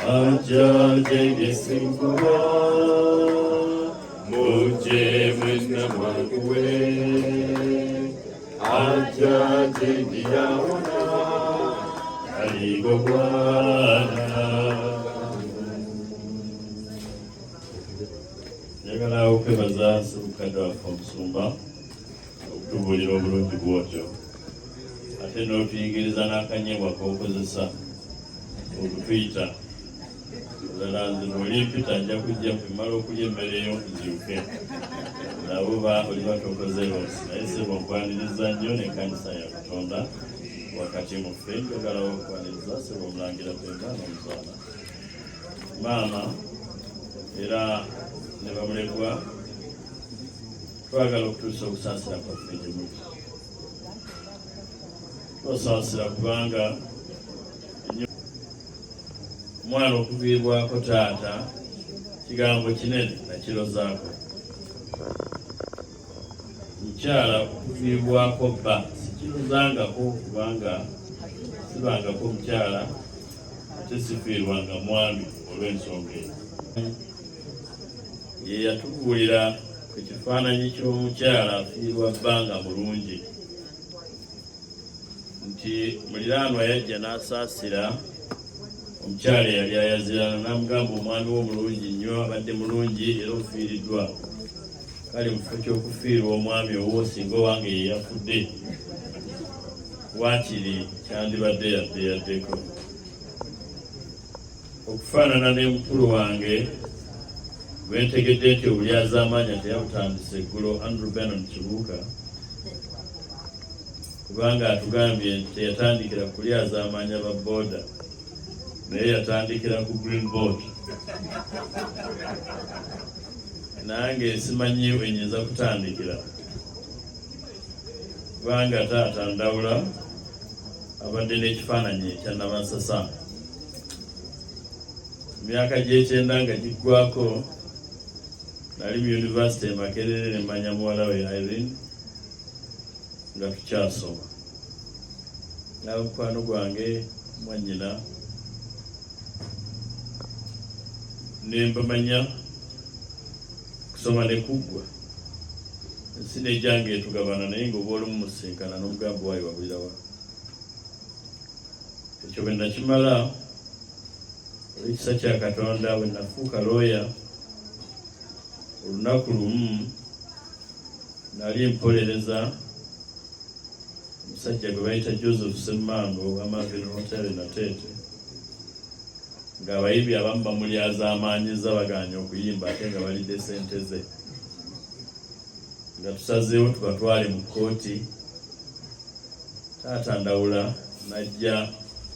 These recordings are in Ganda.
Ajajegesingwa Moje mwena mwakuwe Ajajengiyaona Aligo Bwana. Njagala okwebaza Ssebukadde waffe Omusumba okutubuulira obulungi bw'otyo ate n'otuyigiriza n'akanyebwa k'okozesa okutuyita olala nze bw'olimpita nja kujja kumala okulya emmere ey'okuziruke nabo oliba tokoze loosi naye ssebo nkwaniriza nnyo n'ekkanisa ya Katonda wakati mu ffe njagala okwaniriza ssebo Omulangira Pemba n'Omuzaana maama era ne bamulegwa twagala okutuusa okusaasira kwaffe gye muli osaasira kubanga omwana okuviibwako taata kigambo kinene nakirozaako mukyala okuviibwako bba sikirozangako kubanga sibangako mukyala ate sifiirwanga mwami olw'ensonga eyo ye yatubuulira ku kifaananyi ky'omukyala afiirwa bbanga mulungi nti muliraanwa yajja n'asaasira omukyala yali ayazirana n'amugamba omwami wo mulungi nnyo abadde mulungi era ofiiriddwa kale mu kifo ky'okufiirwa omwami owo singa owange ye yafudde waakiri kyandibadde yaddeko okufaanana ne mukulu wange gwentegedde nti obulyazaamaanya teyabutandise eggulo Andrew Bannon Kibuuka kubanga atugambye nti teyatandikira kulyazaamaanya ba booda naye yatandikira ku green board nange simanyi wenyinza kutandikira kubanga taata Ndawula abadde n'ekifaananyi ekya Namansasa emyaka gy'ekyenda nga giggwako nali mu yunivasite e Makerere ne mmanya muwala we Irene nga tukyasoma n'amukwano gwange mwannyina nembamanya kusoma ne kuggwa ensi n'ejjange etugabana naye ng'oba olumu musinkana n'omugambo waayo wabulirawa ekyo bwe nakimala olw'ekisa kya Katonda bwe nafuuka looya olunaku lumu nali mpolereza omusajja gwe bayita Joseph Ssemmango wa Marvin Hotel Nateete ng'abayimbi abamu bamulyazaamaanyiza baganya okuyimba ate nga balidde ssente ze nga tusazeewo tubatwale mu kkooti taata Ndawula najja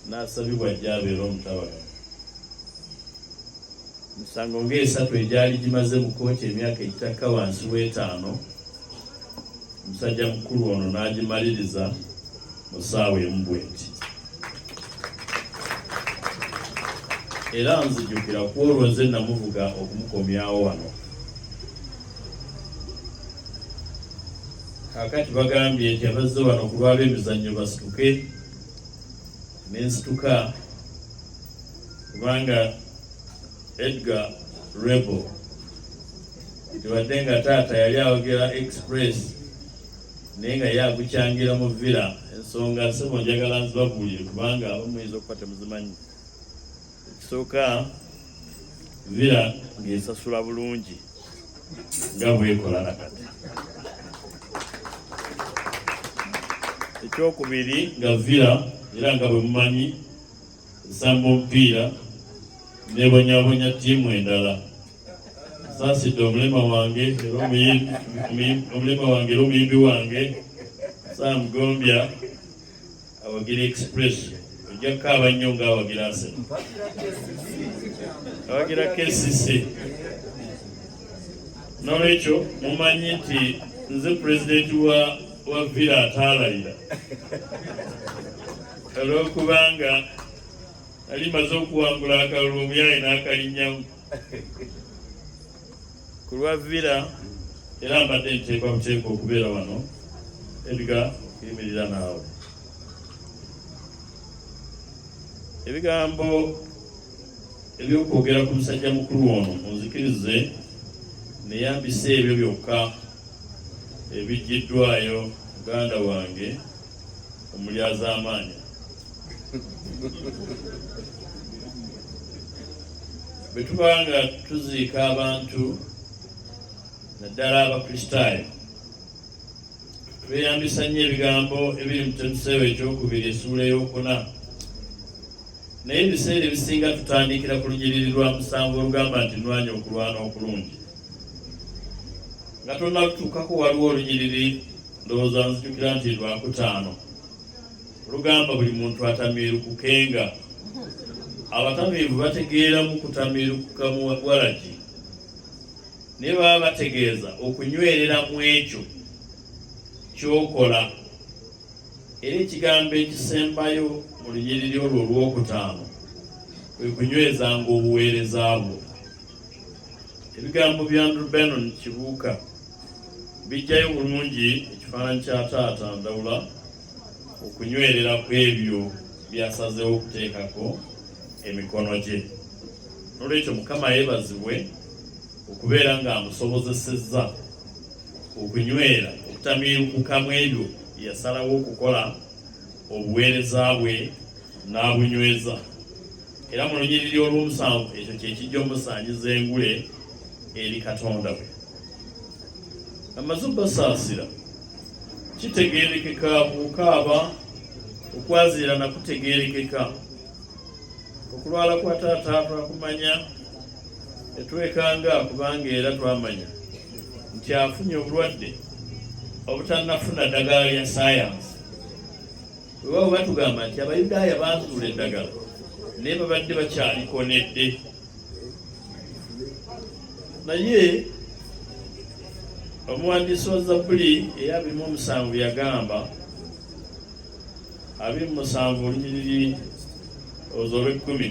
n'asabibwa ajja abeera omutabaga misango ng'esatu egyali gimaze mu kkooti emyaka egitakka wansi w'etaano omusajja mukulu ono n'agimaliriza mu ssaawa emu bweti era nzijukira ku olwo nze namuvuga okumukomyawo wano kaakati bagambye nti abazze wano ku lw'ab'emizannyo basituke n'ensituka kubanga Edgar Rebel tiwadde nga taata yali awogera express naye nga yagukyangira mu villa ensonga ssebo njagala nzibabuulire kubanga abamuyinza okuba temuzimanyi ekisooka villa ng'esasula bulungi nga bwekola nakati ekyokubiri nga villa era nga bwe mumanyi esamba omupiira nebonyabonya ttiimu endala saasidde omulema wange era omuyimbi wange Samugombya awagira express ojja kukaaba nnyo ng'awagira Arsenal awagira KCC n'olwekyo mumanyi nti nze pulezidenti wa villa ataalayira olw'okubanga ali maze okuwangula akalulu omuyaye n'akalinnyamu ku lwa villa era mbadde nteekwa buteeka okubeera wano Edgar okuyimirira naawe ebigambo ebyokwogera ku musajja mukulu ono munzikirize neyambisa ebyo byokka ebijjiddwayo muganda wange omulyaza amaanyi. Bwe tubanga tuziika abantu naddala abakristaayo tweyambisa nnyo ebigambo ebiri mu Timoseewo ekyokubiri essuula ey'okuna, naye ebiseera ebisinga tutandikira ku lunyiriri lwa 7 olugamba nti nwanya okulwana okulungi. Nga tonnalutuukako waliwo olunyiriri ndowooza nzijukira nti lwa 5 olugamba buli muntu atamiirukukenga. Abatamiivu bategeera mu kutamiirukuka mu walagi, naye baba bategeeza okunywerera mu ekyo kyokola. Era ekigambo ekisembayo mu lunyiriri olwo olwokutaano kwe kunywezanga obuweereza bwo. Ebigambo bya Andrew Bannon Kibuuka bijjayo bulungi ekifaananyi kya taata Ndawula okunywerera ku ebyo byasazeewo okuteekako emikono gye. Nolwekyo Mukama yeebazibwe okubeera ng'amusobozesezza okunywera okutamiirukuka mu ebyo yasalawo okukola obuweereza bwe n'abunyweza. Era mu lunyiriri olw'omusanvu ekyo kyekijja omusaanyiza engule eri Katonda we. Amaze basaasira kitegeerekeka, bukaaba okwaziira nakutegeerekeka. Okulwala kwa taata twakumanya etwekanga kubanga era twamanya nti afunye obulwadde obutannafuna ddagala lya sayansi. Weewaawo batugamba nti Abayudaaya banzuula eddagala naye babadde bakyalikonedde. Naye omuwandiisi wa Zabbuli eya 27 yagamba 27 olunyiriri olw'ekkumi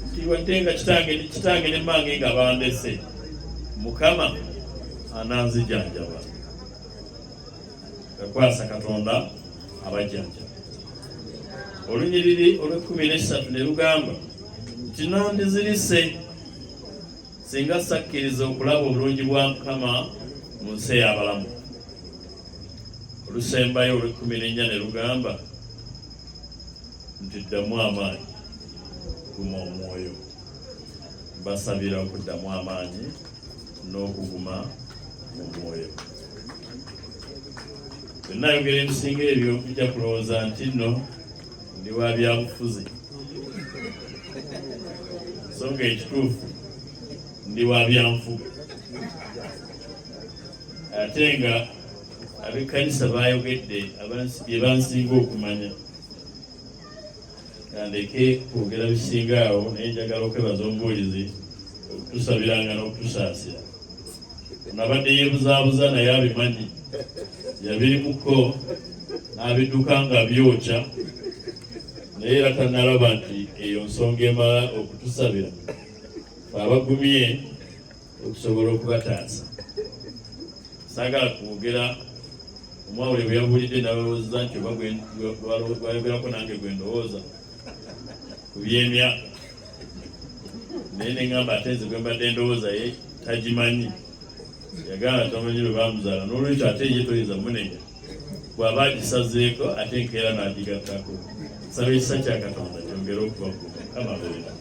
nti wadde nga kitange ne mmange nga bandese, Mukama ananzijanjaba. Gakwasa Katonda abajjanjaba. Olunyiriri olw'13 ne lugamba nti nandizirise singa sakkiriza okulaba obulungi bwa Mukama mu nsi ey'abalamu. Olusembayo olw'14 ne lugamba nti ddamu amaanyi, guma omwoyo. Basabira okuddamu amaanyi n'okuguma mu mwoyo. Bwe nayogera ebisinga ebyo bijja kulowooza nti nno ndi wa byabufuzi, so nga ekituufu ndi wa byanfuga. Ate nga ab'ekkanisa baayogedde bye bansinga okumanya. Kandeke kwogera bisinga awo, naye njagala okwebaza omubuulizi okutusabiranga n'okutusaasira. Nabadde yeebuzaabuza naye abimanyi, yabirimuko n'abidduka nga byokya, naye era tannalaba nti eyo nsonga emala okutusabira abagumye okusobola okubataasa. Saagala kwogera omwawule bwe yabuulidde n'alowooza nti oba gwayogerako nange gwe ndowooza ku by'emyaka, naye ne ŋŋamba ate nze gwe mbadde ndowooza ye tagimanyi. Yagamba tamanyi lwe bamuzaala, n'olwekyo ate ye toyinza munenya, bw'aba agisazeeko ate enkeera n'agigattako. Nsaba ekisa kya Katonda kyongere okubakuuma. Mukama abeera.